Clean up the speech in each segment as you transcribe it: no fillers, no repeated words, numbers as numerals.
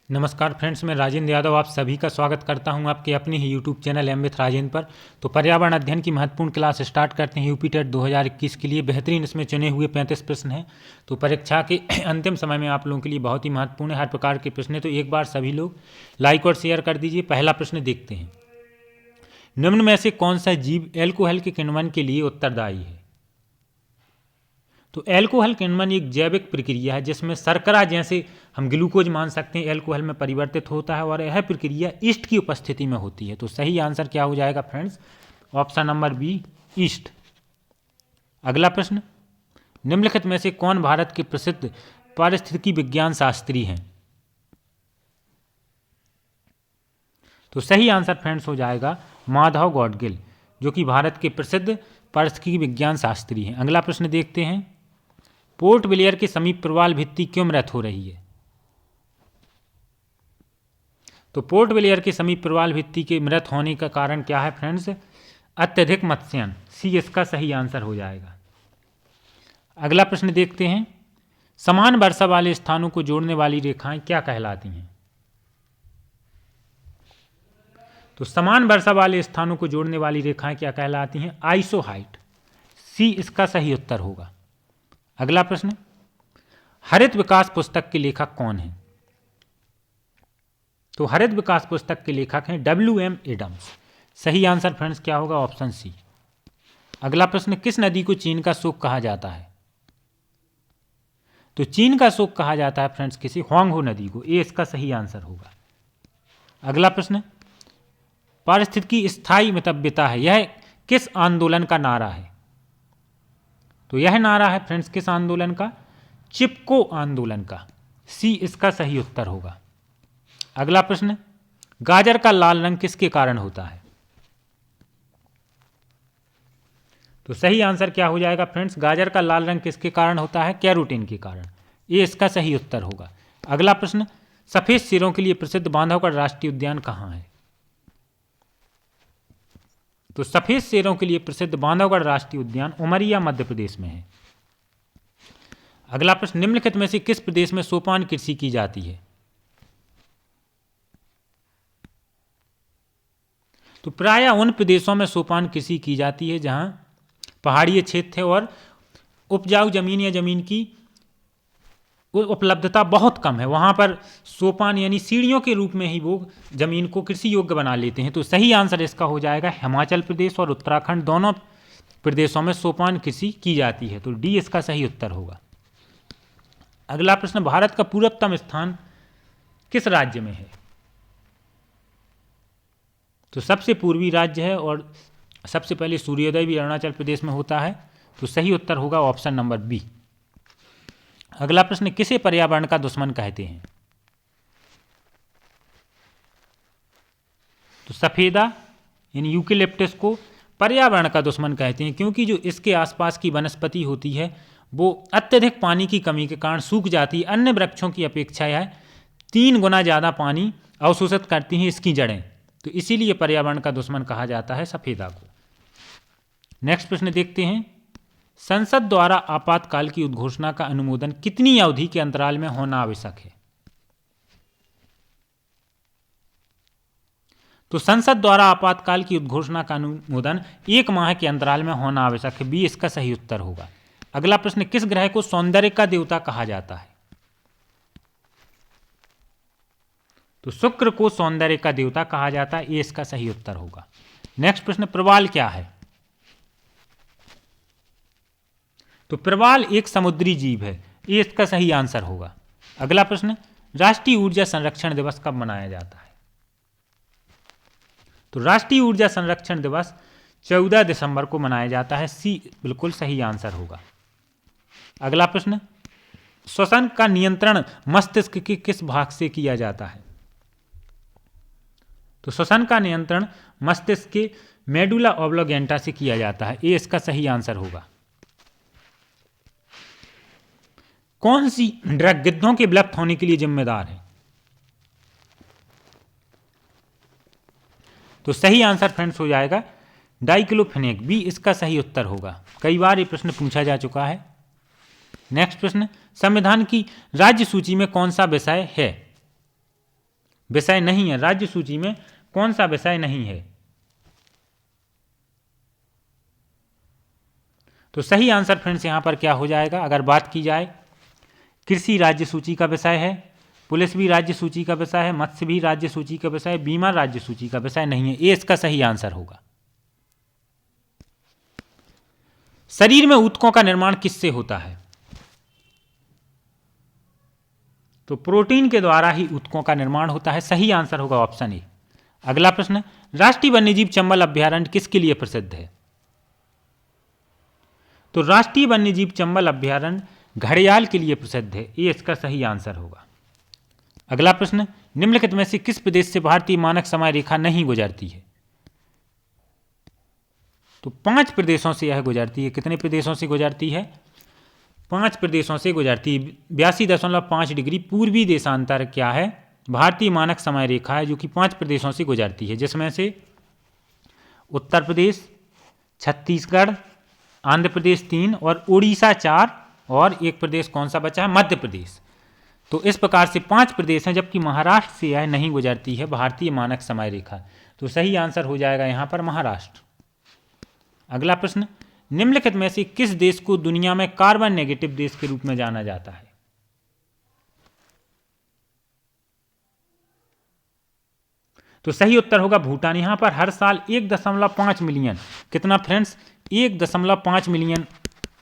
नमस्कार फ्रेंड्स, मैं राजेंद्र यादव आप सभी का स्वागत करता हूं आपके अपने ही YouTube channel M with Rajendra पर। तो पर्यावरण अध्ययन की महत्वपूर्ण क्लास स्टार्ट करते हैं। यूपी टेट 2021 के लिए बेहतरीन इसमें चुने हुए 35 प्रश्न हैं। तो परीक्षा के अंतिम समय में आप लोगों के लिए बहुत ही महत्वपूर्ण है हर प्रकार के प्रश्न है। तो एक बार सभी लोग लाइक और शेयर कर दीजिए। पहला प्रश्न देखते हैं, निम्न में से कौन सा जीव एल्कोहल के किण्वन के लिए उत्तरदायी है? तो एल्कोहल किण्वन एक जैविक प्रक्रिया है जिसमें शर्करा जैसे हम ग्लूकोज मान सकते हैं एल्कोहल में परिवर्तित होता है और यह प्रक्रिया ईस्ट की उपस्थिति में होती है। तो सही आंसर क्या हो जाएगा friends? Option number B, east. अगला प्रश्न, निम्नलिखित में से कौन भारत के प्रसिद्ध पारिस्थितिकी विज्ञान शास्त्री हैं? तो सही आंसर फ्रेंड्स हो जाएगा माधव गॉडगिल, जो कि भारत के प्रसिद्ध पारिस्थितिकी विज्ञान शास्त्री हैं। अगला प्रश्न देखते हैं, पोर्ट ब्लेयर के समीप प्रवाल भित्ति क्यों मृत हो रही है? तो पोर्ट ब्लेयर के समीप प्रवाल भित्ति के मृत होने का कारण क्या है फ्रेंड्स? अत्यधिक मत्स्यन। सी इसका सही आंसर हो जाएगा। अगला प्रश्न देखते हैं, समान वर्षा वाले स्थानों को जोड़ने वाली रेखाएं क्या कहलाती हैं? तो समान वर्षा वाले स्थानों को जोड़ने वाली रेखाएं क्या कहलाती हैं? आइसोहाइट। सी इसका सही उत्तर होगा। अगला प्रश्न, हरित विकास पुस्तक के लेखक कौन हैं? तो हरित विकास पुस्तक के लेखक हैं WM एडम्स। सही आंसर फ्रेंड्स क्या होगा? Option C. अगला प्रश्न, किस नदी को चीन का शोक कहा जाता है? तो चीन का शोक कहा जाता है फ्रेंड्स किसी होंगहो नदी को। ये इसका सही आंसर होगा। अगला प्रश्न, पारिस्थितिकी स्थायी मितव्यता है, यह किस आंदोलन का नारा है? तो यह नारा है फ्रेंड्स किस आंदोलन का? चिपको आंदोलन का। सी इसका सही उत्तर होगा। अगला प्रश्न, गाजर का लाल रंग किसके कारण होता है? तो सही आंसर क्या हो जाएगा फ्रेंड्स? गाजर का लाल रंग किसके कारण होता है? कैरोटीन के कारण। ये इसका सही उत्तर होगा। अगला प्रश्न, सफेद शेरों के लिए प्रसिद्ध बांधवगढ़ राष्ट्रीय उद्यान कहाँ है? तो सफेद शेरों के लिए प्रसिद्ध बांधवगढ़ राष्ट्रीय उद्यान उमरिया मध्य प्रदेश में है। अगला प्रश्न, निम्नलिखित में से किस प्रदेश में सोपान कृषि की जाती है? तो प्रायः उन प्रदेशों में सोपान कृषि की जाती है जहां पहाड़ीय क्षेत्र है और उपजाऊ जमीन या जमीन की उपलब्धता बहुत कम है। वहां पर सोपान यानी सीढ़ियों के रूप में ही वो जमीन को कृषि योग्य बना लेते हैं। तो सही आंसर इसका हो जाएगा हिमाचल प्रदेश और उत्तराखंड, दोनों प्रदेशों में सोपान कृषि की जाती है। तो डी इसका सही उत्तर होगा। अगला प्रश्न, भारत का पूर्वतम स्थान किस राज्य में है? तो सबसे पूर्वी राज्य है और सबसे पहले सूर्योदय भी अरुणाचल प्रदेश में होता है। तो सही उत्तर होगा ऑप्शन नंबर बी। अगला प्रश्न, किसे पर्यावरण का दुश्मन कहते हैं? तो सफेदा यानी यूकेलिप्टस को पर्यावरण का दुश्मन कहते हैं क्योंकि जो इसके आसपास की वनस्पति होती है वो अत्यधिक पानी की कमी के कारण सूख जाती है। अन्य वृक्षों की अपेक्षा यह 3 गुना ज़्यादा पानी अवशोषित करती हैं इसकी जड़ें। तो इसीलिए पर्यावरण का दुश्मन कहा जाता है सफेदा को। नेक्स्ट प्रश्न देखते हैं, संसद द्वारा आपातकाल की उद्घोषणा का अनुमोदन कितनी अवधि के अंतराल में होना आवश्यक है? तो संसद द्वारा आपातकाल की उद्घोषणा का अनुमोदन 1 माह के अंतराल में होना आवश्यक है। बी इसका सही उत्तर होगा। अगला प्रश्न, किस ग्रह को सौंदर्य का देवता कहा जाता है? तो शुक्र को सौंदर्य का देवता कहा जाता है। ये इसका सही उत्तर होगा। नेक्स्ट प्रश्न, प्रवाल क्या है? तो प्रवाल एक समुद्री जीव है। ये इसका सही आंसर होगा। अगला प्रश्न, राष्ट्रीय ऊर्जा संरक्षण दिवस कब मनाया जाता है? तो राष्ट्रीय ऊर्जा संरक्षण दिवस 14 दिसंबर को मनाया जाता है। सी बिल्कुल सही आंसर होगा। अगला प्रश्न, श्वसन का नियंत्रण मस्तिष्क के किस भाग से किया जाता है? तो श्वसन का नियंत्रण मस्तिष्क के मेडुला ऑब्लोगेंटा से किया जाता है। ये इसका सही आंसर होगा। कौन सी ड्रग गिद्धों के विलुप्त होने के लिए जिम्मेदार है? तो सही आंसर फ्रेंड्स हो जाएगा डाइक्लोफेनेक। बी इसका सही उत्तर होगा। कई बार ये प्रश्न पूछा जा चुका है। नेक्स्ट प्रश्न, संविधान की राज्य सूची में कौन सा विषय है? विषय नहीं है। राज्य सूची में कौन सा विषय नहीं है? तो सही आंसर फ्रेंड्स यहाँ पर क्या हो जाएगा? अगर बात की जाए, कृषि राज्य सूची का विषय है, पुलिस भी राज्य सूची का विषय है, मत्स्य भी राज्य सूची का विषय है, बीमा राज्य सूची का विषय नहीं है। ये इसका सही आंसर होगा। शरीर में ऊतकों का निर्माण किससे होता है? तो प्रोटीन के द्वारा ही ऊतकों का निर्माण होता है। सही आंसर होगा ऑप्शन ए। अगला प्रश्न, राष्ट्रीय वन्यजीव चंबल अभ्यारण्य किसके लिए प्रसिद्ध है? तो राष्ट्रीय वन्यजीव चंबल अभ्यारण्य घड़ियाल के लिए प्रसिद्ध है। ये इसका सही आंसर होगा। अगला प्रश्न, निम्नलिखित में से किस प्रदेश से भारतीय मानक समय रेखा नहीं गुजरती है? तो 5 प्रदेशों से यह गुजरती है। कितने प्रदेशों से गुजरती है? 5 प्रदेशों से गुजरती है। 82.5 डिग्री पूर्वी देशांतर क्या है? भारतीय मानक समय रेखा है, जो कि 5 प्रदेशों से गुजरती है, जिसमें से उत्तर प्रदेश, छत्तीसगढ़, आंध्र प्रदेश 3 और उड़ीसा 4, और एक प्रदेश कौन सा बचा है? मध्य प्रदेश। तो इस प्रकार से 5 प्रदेश हैं, जबकि महाराष्ट्र से यह नहीं गुजरती है भारतीय मानक समय रेखा। तो सही आंसर हो जाएगा यहाँ पर महाराष्ट्र। अगला प्रश्न, निम्नलिखित में से किस देश को दुनिया में कार्बन नेगेटिव देश के रूप में जाना जाता है? तो सही उत्तर होगा भूटान। यहाँ पर हर साल 1.5 मिलियन, कितना फ्रेंड्स? 1.5 मिलियन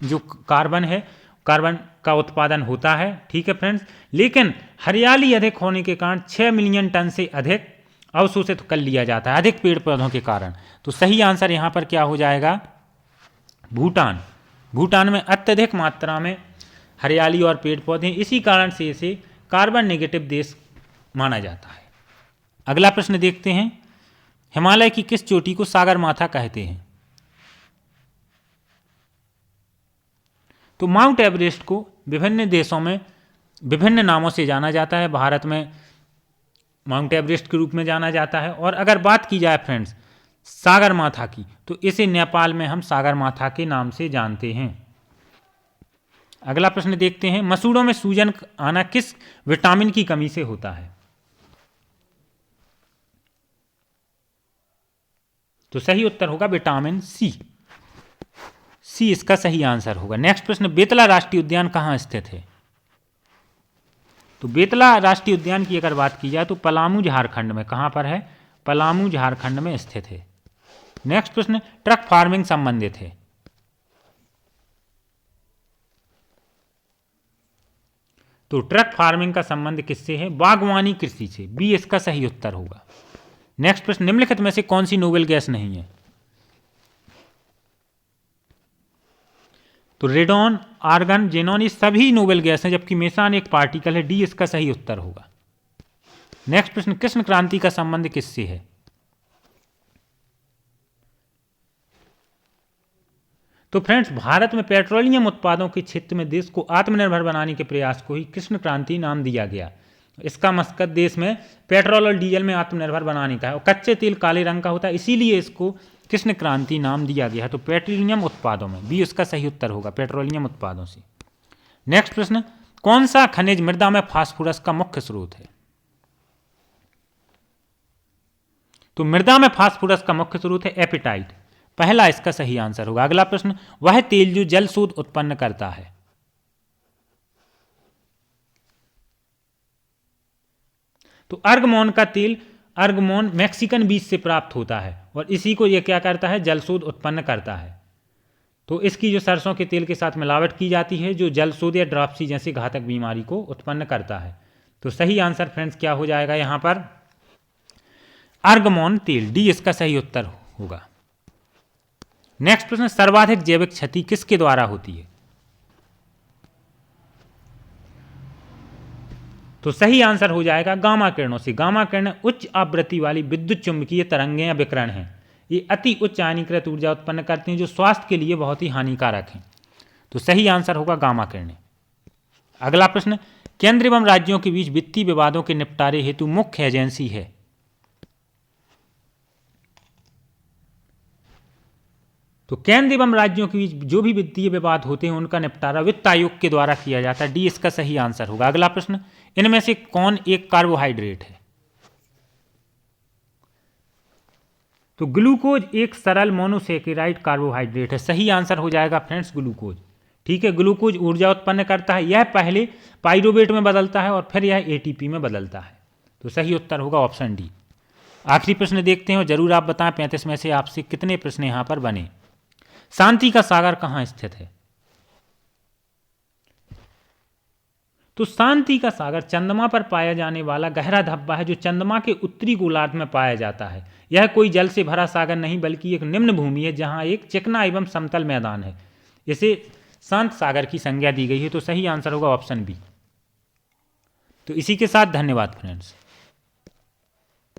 जो कार्बन है, कार्बन का उत्पादन होता है। ठीक है फ्रेंड्स, लेकिन हरियाली अधिक होने के कारण 6 मिलियन टन से अधिक अवशोषित कर लिया जाता है, अधिक पेड़ पौधों के कारण। तो सही आंसर यहाँ पर क्या हो जाएगा? भूटान। भूटान में अत्यधिक मात्रा में हरियाली और पेड़ पौधे, इसी कारण से इसे कार्बन नेगेटिव देश माना जाता है। अगला प्रश्न देखते हैं, हिमालय की किस चोटी को सागरमाथा कहते हैं? तो माउंट एवरेस्ट को विभिन्न देशों में विभिन्न नामों से जाना जाता है। भारत में माउंट एवरेस्ट के रूप में जाना जाता है। और अगर बात की जाए फ्रेंड्स सागरमाथा की, तो इसे नेपाल में हम सागरमाथा के नाम से जानते हैं। अगला प्रश्न देखते हैं, मसूड़ों में सूजन आना किस विटामिन की कमी से होता है? तो सही उत्तर होगा विटामिन सी। सी इसका सही आंसर होगा। नेक्स्ट प्रश्न, बेतला राष्ट्रीय उद्यान कहाँ स्थित है? तो बेतला राष्ट्रीय उद्यान की अगर बात की जाए तो पलामू झारखंड में। कहाँ पर है? पलामू झारखंड में स्थित है। नेक्स्ट प्रश्न, ट्रक फार्मिंग संबंधित है। तो ट्रक फार्मिंग का संबंध किससे है? बागवानी कृषि से। बी इसका सही उत्तर होगा। नेक्स्ट प्रश्न, निम्नलिखित में से कौन सी नोबेल गैस नहीं है? तो रेडॉन, आर्गन, जेनॉन, ये सभी नोबेल गैस हैं, जबकि मेथान एक पार्टिकल है। डी इसका सही उत्तर होगा। नेक्स्ट प्रश्न, कृष्ण क्रांति का संबंध किससे है? तो फ्रेंड्स भारत में पेट्रोलियम उत्पादों के क्षेत्र में देश को आत्मनिर्भर बनाने के प्रयास को ही कृष्ण क्रांति नाम दिया गया। इसका मकसद देश में पेट्रोल और डीजल में आत्मनिर्भर बनाने का है, और कच्चे तेल काले रंग का होता है, इसीलिए इसको कृष्ण क्रांति नाम दिया गया है। तो पेट्रोलियम उत्पादों में, बी इसका सही उत्तर होगा, पेट्रोलियम उत्पादों से। नेक्स्ट प्रश्न, कौन सा खनिज मृदा में फास्फोरस का मुख्य स्रोत है? तो मृदा में फास्फोरस का मुख्य स्रोत है एपिटाइट। पहला इसका सही आंसर होगा। अगला प्रश्न, वह तेल जो जल शोध उत्पन्न करता है। तो अर्गमोन का तेल, अर्गमोन मैक्सिकन बीज से प्राप्त होता है, और इसी को यह क्या करता है? जलशोध उत्पन्न करता है। तो इसकी जो सरसों के तेल के साथ मिलावट की जाती है, जो जलशोध या ड्राप्सी जैसी घातक बीमारी को उत्पन्न करता है। तो सही आंसर फ्रेंड्स क्या हो जाएगा यहां पर? अर्गमोन तेल। डी इसका सही उत्तर होगा। नेक्स्ट प्रश्न, सर्वाधिक जैविक क्षति किसके द्वारा होती है? तो सही आंसर हो जाएगा गामा किरणों से। गामा किरण उच्च आवृत्ति वाली विद्युत चुंबकीय तरंगें या विकिरण हैं। ये अति उच्च आयनीकृत ऊर्जा उत्पन्न करती हैं, जो स्वास्थ्य के लिए बहुत ही हानिकारक हैं। तो सही आंसर होगा गामा किरणें। अगला प्रश्न, केंद्र एवं राज्यों के बीच वित्तीय विवादों के निपटारे हेतु मुख्य एजेंसी है? तो केंद्र एवं राज्यों के बीच जो भी वित्तीय विवाद होते हैं उनका निपटारा वित्त आयोग के द्वारा किया जाता है। डी इसका सही आंसर होगा। अगला प्रश्न, इनमें से कौन एक कार्बोहाइड्रेट है? तो ग्लूकोज एक सरल मोनोसेकेराइड कार्बोहाइड्रेट है। सही आंसर हो जाएगा फ्रेंड्स ग्लूकोज। ठीक है, ग्लूकोज ऊर्जा उत्पन्न करता है, यह पहले पाइरूवेट में बदलता है और फिर यह एटीपी में बदलता है। तो सही उत्तर होगा ऑप्शन डी। आखिरी प्रश्न देखते हैं और जरूर आप बताएं 35 में से आपसे कितने प्रश्न यहां पर बने। शांति का सागर कहां स्थित है? तो शांति का सागर चंद्रमा पर पाया जाने वाला गहरा धब्बा है जो चंद्रमा के उत्तरी गोलार्ध में पाया जाता है। यह कोई जल से भरा सागर नहीं बल्कि एक निम्न भूमि है जहां एक चिकना एवं समतल मैदान है। इसे शांत सागर की संज्ञा दी गई है। तो सही आंसर होगा ऑप्शन बी। तो इसी के साथ धन्यवाद फ्रेंड्स।